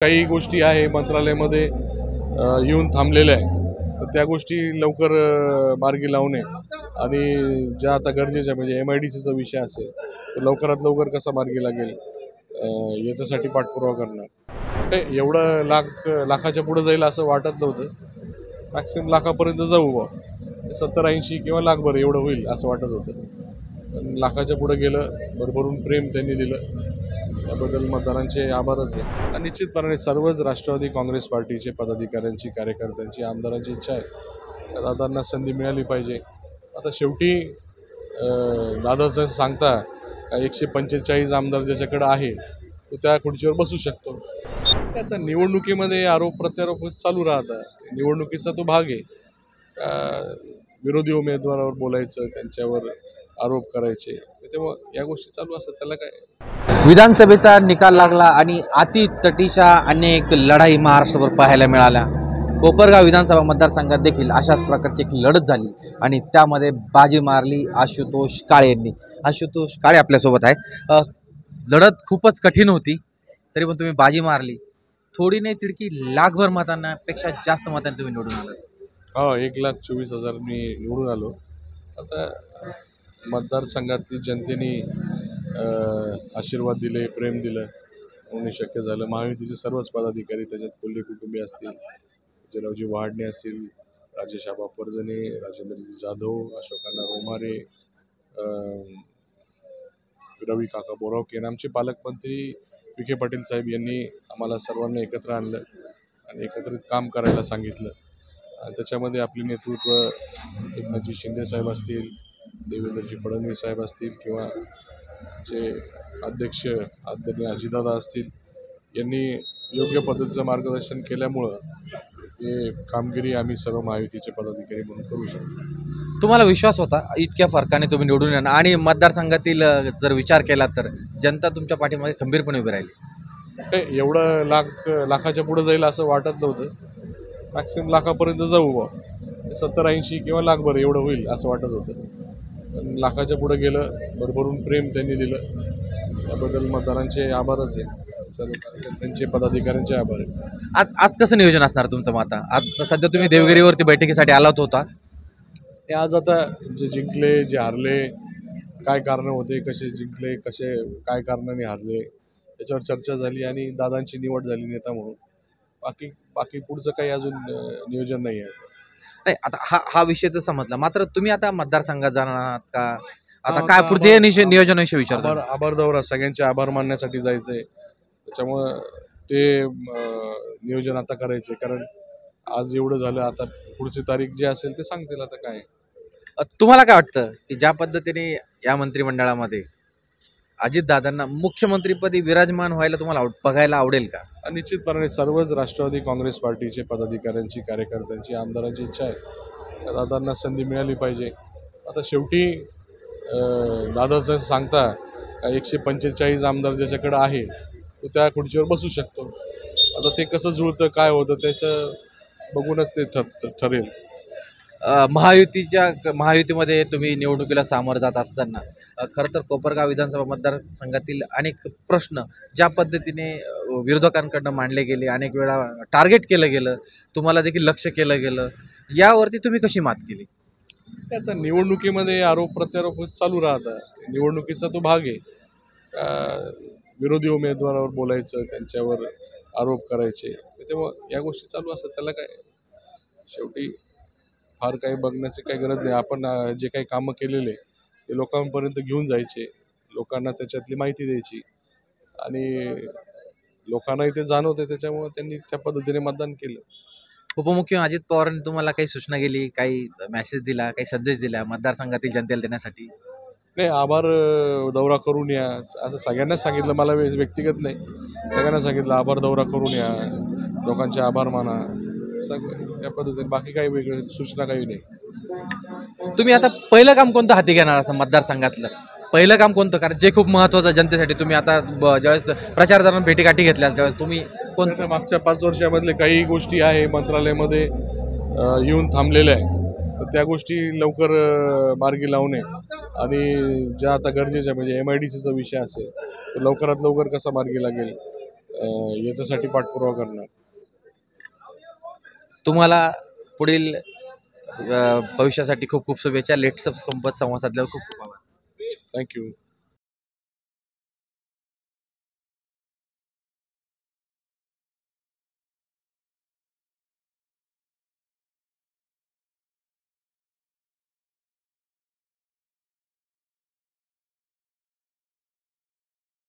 काही गोष्टी आहे मंत्रालयामध्ये येऊन थांबलेल्या आहे, तर त्या गोष्टी लवकर मार्गी लावणे आणि ज्या आता गरजेच्या म्हणजे MIDCचा विषय असेल तर लवकरात लवकर कसा मार्गी लागेल याच्यासाठी पाठपुरावा करणार. एवढं लाखाच्या पुढे जाईल असं वाटत नव्हतं. मॅक्सिमम लाखापर्यंत जाऊ बा, 70-80 किंवा लाखभर एवढं होईल असं वाटत होतं. पण लाखाच्या पुढे गेलं, भरभरून प्रेम त्यांनी दिलं, त्याबद्दल मतदारांचे आभारच आहे. आणि निश्चितपणे सर्वच राष्ट्रवादी काँग्रेस पार्टीचे पदाधिकाऱ्यांची, कार्यकर्त्यांची, आमदारांची इच्छा आहे त्या दादांना संधी मिळाली पाहिजे. आता शेवटी दादा जर सांगता 145 आमदार ज्याच्याकडे आहे तो त्या खुर्चीवर बसू शकतो. आता निवडणुकीमध्ये आरोप प्रत्यारोप चालू राहतात, निवडणुकीचा तो भाग आहे. विरोधी उमेदवारावर बोलायचं, त्यांच्यावर आरोप करायचे, त्याच्यामुळे या गोष्टी चालू असतात, त्याला काय. विधानसभेचा निकाल लागला आणि अतितटीच्या अनेक लढाई महाराष्ट्रभर पाहायला मिळाल्या. कोपरगाव विधानसभा मतदारसंघात देखील अशाच प्रकारची एक लढत झाली आणि त्यामध्ये बाजी मारली आशुतोष काळे यांनी. आशुतोष काळे आपल्यासोबत आहे. लढत खूपच कठीण होती, तरी पण तुम्ही बाजी मारली. थोडी नाही तिडकी लाखभर मतांना पेक्षा जास्त मतांनी तुम्ही निवडून आलात. हो, 1,24,000 मी निवडून आलो. आता मतदारसंघातील जनतेने आशीर्वाद दिले, प्रेम दिलं म्हणून शक्य झालं. महायुतीचे सर्वच पदाधिकारी, त्याच्यात कोल्हे कुटुंबीय असतील, विजयरावजी वहाडणे असतील, राजेश आबा परजणे, राजेंद्रजी जाधव, अशोकांना रोमारे, रवी काका बोरावके, आमचे पालकमंत्री विखे पाटील साहेब यांनी आम्हाला सर्वांना एकत्र आणलं आणि एकत्रित काम करायला सांगितलं. त्याच्यामध्ये आपले नेतृत्व एकनाथजी शिंदे साहेब असतील, देवेंद्रजी फडणवीस साहेब असतील किंवा जे अध्यक्ष आदरणीय अजितदादा असतील, यांनी योग्य पद्धतीचं मार्गदर्शन केल्यामुळं हे कामगिरी आम्ही सर्व महायुतीचे पदाधिकारी म्हणून करू शकतो. तुम्हाला विश्वास होता इतक्या फरकाने तुम्ही निवडून येणार आणि मतदारसंघातील जर विचार केला तर जनता तुमच्या पाठीमागे खंबीरपणे उभी राहिली? एवढं लाखाच्या पुढे जाईल असं वाटत नव्हतं. मॅक्सिमम लाखापर्यंत जाऊ बा, 70-80 किंवा लाखभर एवढं होईल असं वाटत होतं. पण लाखाच्या पुढे गेलं, भरभरून प्रेम त्यांनी दिलं, त्याबद्दल मतदारांचे आभारच आहे, त्यांचे पदाधिकाऱ्यांचे आभार आहे. आज कसं नियोजन असणार तुमचं मत? आज सध्या तुम्ही देवगिरीवरती बैठकीसाठी आलात होता. हे आज आता जे जिंकले, जे हारले, काय कारणं होते, कसे जिंकले, कसे काय कारणाने हारले, त्याच्यावर चर्चा झाली आणि दादांची निवड झाली नेता म्हणून. बाकी पुढचं काही अजून नियोजन नाही आहे. नाही, आता हा विषय तर समजला, मात्र तुम्ही आता मतदारसंघात जाणार आहात का? आता काय पुढचे नियोजनाविषयी विचारतो. आभार दौरा, सगळ्यांचे आभार मानण्यासाठी जायचंय, त्याच्यामुळं ते नियोजन आता करायचंय. कारण आज एवढं झालं, आता पुढची तारीख जी असेल ते सांगतील. आता काय तुम्हाला काय वाटतं की ज्या पद्धतीने या मंत्रिमंडळामध्ये अजितदादांना मुख्यमंत्रीपदी विराजमान व्हायला तुम्हाला बघायला आवडेल का? निश्चितपणे सर्वच राष्ट्रवादी काँग्रेस पार्टीचे पदाधिकाऱ्यांची, कार्यकर्त्यांची, आमदारांची इच्छा आहे त्या दादांना संधी मिळाली पाहिजे. आता शेवटी दादा जर सांगता 145 आमदार ज्याच्याकडे आहे तो त्या खुर्चीवर बसू शकतो. आता ते कसं जुळतं, काय होतं, त्याचं बघूनच ते ठरेल. महायुतीमध्ये तुम्ही निवडणुकीला सामोरं जात असताना खरं तर कोपरगाव विधानसभा मतदारसंघातील अनेक प्रश्न ज्या पद्धतीने विरोधकांकडनं मांडले गेले, अनेक वेळा टार्गेट केलं गेलं, तुम्हाला देखील लक्ष केलं गेलं, यावरती तुम्ही कशी मात केली? आता निवडणुकीमध्ये आरोप प्रत्यारोप चालू राहतात, निवडणुकीचा तो भाग आहे. विरोधी उमेदवारावर बोलायचं, त्यांच्यावर आरोप करायचे, त्याच्यामुळे या गोष्टी चालू असतात, त्याला काय. शेवटी फार काही बघण्याची काही गरज नाही. आपण जे काही कामं केलेले ते लोकांपर्यंत घेऊन जायचे, लोकांना त्याच्यातली माहिती द्यायची आणि लोकांनाही ते जाणवते, त्याच्यामुळे त्यांनी त्या पद्धतीने मतदान केलं. उपमुख्यमंत्री अजित पवारांनी तुम्हाला काही सूचना केली, काही मेसेज दिला, काही संदेश दिला मतदारसंघातील जनतेला देण्यासाठी? नाही, आभार दौरा करून या असं सगळ्यांनाच सांगितलं. मला व्यक्तिगत नाही, सगळ्यांना सांगितलं आभार दौरा करून या, लोकांचे आभार माना, सगळं त्या पद्धतीने. बाकी काही वेगळं सूचना काही नाही. तुम्ही आता पहिलं काम कोणतं हाती घेणार असं मतदारसंघातलं? पहिलं काम कोणतं? कारण जे खूप महत्त्वाचं जनतेसाठी. तुम्ही आता ज्यावेळेस प्रचार दरम्यान भेटीगाठी घेतल्या त्यावेळेस तुम्ही कोणतं? मागच्या 5 वर्षामधले काही गोष्टी आहे मंत्रालयामध्ये येऊन थांबलेल्या आहे, तर त्या गोष्टी लवकर मार्गी लावणे आणि ज्या आता गरजेच्या म्हणजे MIDCचा विषय असेल तर लवकरात लवकर कसा मार्गी लागेल याच्यासाठी पाठपुरावा करणार. तुम्हाला पुढील भविष्यासाठी खूप खूप शुभेच्छा. लेट्स संवाद साधल्यावर खूप खूप आभार. थँक्यू.